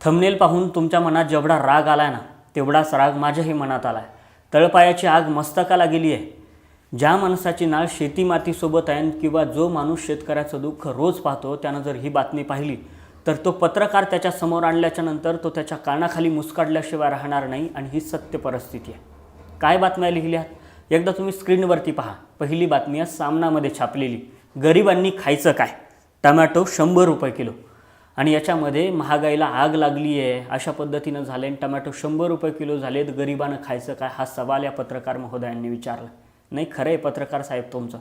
Thumbnail पाहून तुमच्या मनात जेवढा राग आलाय ना, तेवढाच राग माझ्याही मनात आलाय। तळपायाची आग मस्तकाला गेली आहे। ज्या माणसाची नाळ शेती मातीसोबत आहे किंवा जो माणूस शेतकऱ्याचं दुःख रोज पाहतो, त्यानं जर ही बातमी पाहिली तर तो पत्रकार त्याच्या समोर आणल्याच्या नंतर तो त्याच्या कानाखाली मुस्काडल्याशिवाय राहणार नाही। आणि ही सत्य परिस्थिती आहे। काय बातम्या लिहिल्यात एकदा तुम्ही स्क्रीनवरती पहा। पहिली बातमी आहे सामनामध्ये छापलेली, गरिबांनी खायचं काय, टोमॅटो 100 रुपये किलो। आणि याच्यामध्ये महागाईला आग लागली आहे अशा पद्धतीनं झाले। टोमॅटो 100 रुपये किलो झालेत, गरिबांना खायचं काय हा सवाल या पत्रकार महोदयांनी विचारला। नाही खरं आहे पत्रकार साहेब तुमचं,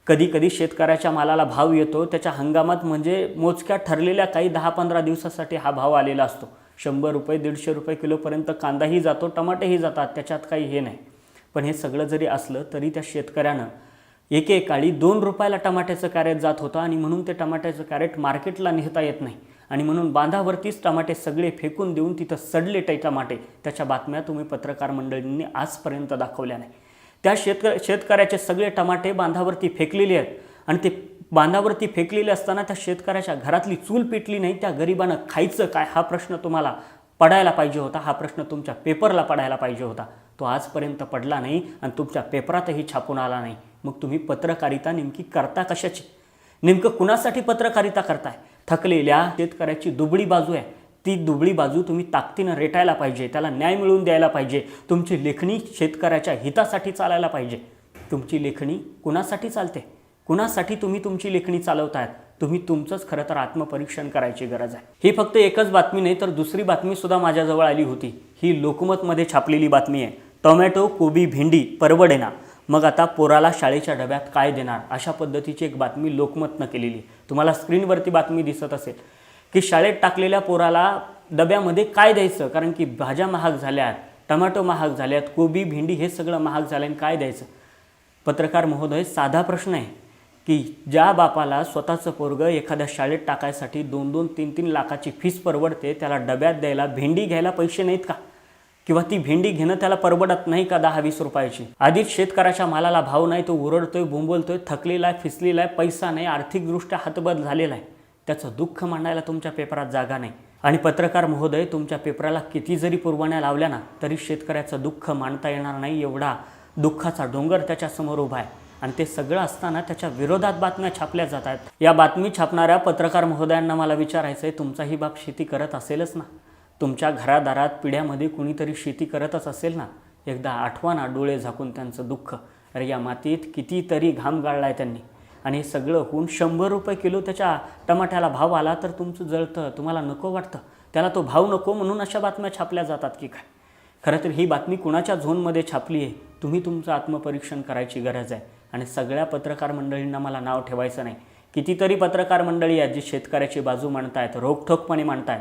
कधी कधी शेतकऱ्याच्या मालाला भाव येतो त्याच्या हंगामात, म्हणजे मोजक्या ठरलेल्या काही 10-15 दिवसासाठी हा भाव आलेला असतो। 100 रुपये 150 रुपये किलोपर्यंत कांदाही जातो, टमाटेही जातात, त्याच्यात काही हे नाही। पण हे सगळं जरी असलं तरी त्या शेतकऱ्यानं एकेकाळी 2 रुपयाला टमाट्याचं कॅरेट जात होतं आणि म्हणून ते टमाट्याचं कॅरेट मार्केटला नेता येत नाही आणि म्हणून बांधावरतीच टमाटे सगळे फेकून देऊन तिथं सडले टमाटे, त्याच्या बातम्या तुम्ही पत्रकार मंडळींनी आजपर्यंत दाखवल्या नाही। त्या शेतकऱ्याचे सगळे टमाटे बांधावरती फेकलेले आहेत आणि ते बांधावरती फेकलेले असताना त्या शेतकऱ्याच्या घरातली चूल पेटली नाही। त्या गरिबानं खायचं काय हा प्रश्न तुम्हाला पडायला पाहिजे होता, हा प्रश्न तुमच्या पेपरला पडायला पाहिजे होता। तो आजपर्यंत पडला नाही आणि तुमच्या पेपरातही छापून आला नाही। मग तुम्ही पत्रकारिता नेमकी करता कशाची, नेमकं कुणासाठी पत्रकारिता करताय? थकलेल्या शेतकऱ्याची दुबळी बाजू आहे, ती दुबळी बाजू तुम्ही ताकदीनं रेटायला पाहिजे, त्याला न्याय मिळवून द्यायला पाहिजे। तुमची लेखणी शेतकऱ्याच्या हितासाठी चालायला पाहिजे। तुमची लेखणी कुणासाठी चालते, कुणासाठी तुम्ही तुमची लेखणी चालवतायत? तुम्ही तुमचंच खरं तर आत्मपरीक्षण करायची गरज आहे। ही फक्त एकच बातमी नाही तर दुसरी बातमी सुद्धा माझ्याजवळ आली होती। ही लोकमतमध्ये छापलेली बातमी आहे। टोमॅटो, कोबी, भेंडी परवडेना, मग आता पोराला शाळेच्या डब्यात काय देणार, अशा पद्धतीची एक बातमी लोकमतनं केलेली। तुम्हाला स्क्रीनवरती बातमी दिसत असेल की शाळेत टाकलेल्या पोराला डब्यामध्ये काय द्यायचं, कारण की भाज्या महाग झाल्यात, टोमॅटो महाग झाल्यात, कोबी भेंडी हे सगळं महाग झालं आणि काय द्यायचं? पत्रकार महोदय, साधा प्रश्न आहे की ज्या बापाला स्वतःचं पोरगं एखाद्या शाळेत टाकायसाठी 2-2, 3-3 लाखाची फीस परवडते, त्याला डब्यात द्यायला भेंडी घ्यायला पैसे नाहीत का? किंवा ती भेंडी घेणं त्याला परवडत नाही का 10-20 रुपयाची? आधीच शेतकऱ्याच्या मालाला भाव नाही, तो ओरडतोय, बोंबलतोय, थकलेला आहे, फिसलेला आहे, पैसा नाही, आर्थिकदृष्ट्या हतबल झालेला आहे। त्याचं दुःख मांडायला तुमच्या पेपरात जागा नाही। आणि पत्रकार महोदय, तुमच्या पेपराला किती जरी पुरवण्या लावल्या ना तरी शेतकऱ्याचं दुःख मांडता येणार नाही, एवढा दुःखाचा डोंगर त्याच्यासमोर उभा आहे। आणि ते सगळं असताना त्याच्या विरोधात बातम्या छापल्या जात आहेत। या बातमी छापणाऱ्या पत्रकार महोदयांना मला विचारायचं आहे, तुमचाही बाप शेती करत असेलच ना? तुमच्या घरादारात पिढ्यामध्ये कुणीतरी शेती करतच असेल ना? एकदा आठवा ना डोळे झाकून त्यांचं दुःख। अरे या मातीत कितीतरी घाम गाळलाय त्यांनी आणि हे सगळं होऊन 100 रुपये किलो त्याच्या टमाट्याला भाव आला तर तुमचं जळतं, तुम्हाला नको वाटतं, त्याला तो भाव नको म्हणून अशा बातम्या छापल्या जातात की काय? खरं तर ही बातमी कुणाच्या झोनमध्ये छापली आहे तुम्ही तुमचं आत्मपरीक्षण करायची गरज आहे। आणि सगळ्या पत्रकार मंडळींना मला नाव ठेवायचं नाही, कितीतरी पत्रकार मंडळी आहेत जी शेतकऱ्याची बाजू मांडतायत, रोखठोकपणे मांडतायत,